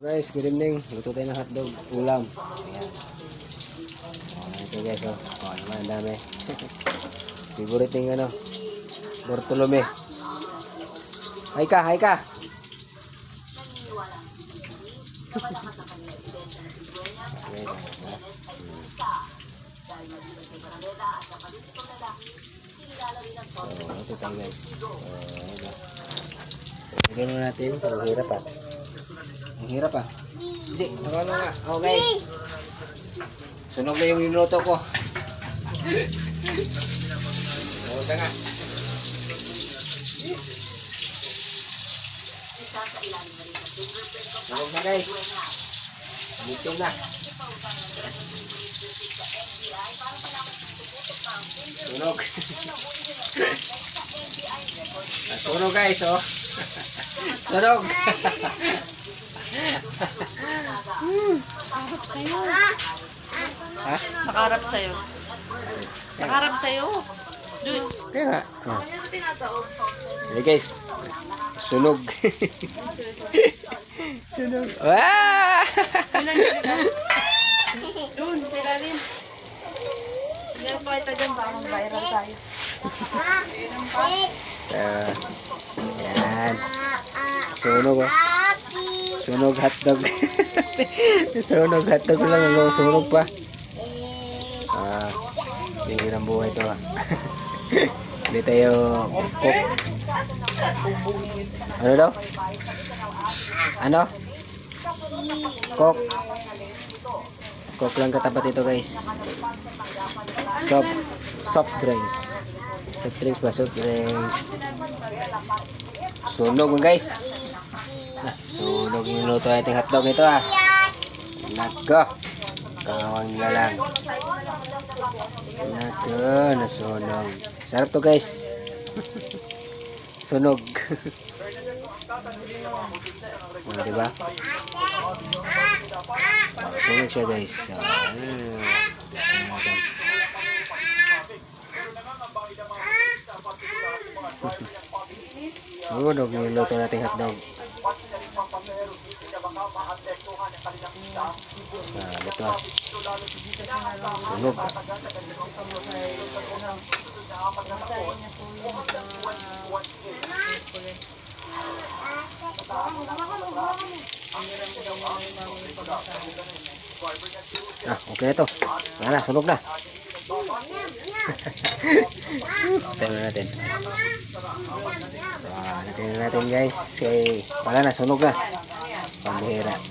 Guys, good evening. Luto tayo ng hotdog, ulam. Ayan. Ito guys, oh. Naman, ang dami. Favorite ng ano, Bartolome. Hay ka, hay ka. Ito tayo guys. Lagyan mo natin. Ang hirap ah. Ang hirap ah. Hindi, nakala nga. Oh guys. Sunog na yung niluto ko. Sunog nga. Sunog na guys. Sunog na. Sunog. Sunog guys oh. Sunog. Ha? Nakaharap sa'yo. Nakaharap sa'yo. Kaya nga. Oh. Hey guys. Sunog. Sunog. Wah! Doon, silalim. Yan pa ito dyan, baka mag-viral tayo. Yan. Sunog oh. Sunog hotdog. Sunog hotdog lang. Sunog pa. Tingin ang buhay ito ah. Hindi tayo cook. Ano daw? Ano? Cook. Cook lang katapat ito guys. Soft drinks. Soft drinks ba? Soft drinks. Sunog guys. Sunog yung luto ating hotdog ito ah. Nako. Kawang nga lang. Nako, nasunog. Sarap to guys. Sunog. Diba? Sunog siya guys. Sunog yung luto nating hotdog. Ito ah. Sunog. Okay na to. Wala na, sunog na. Tayo natin. Natin natin guys. Wala na, sunog na. Pambihira.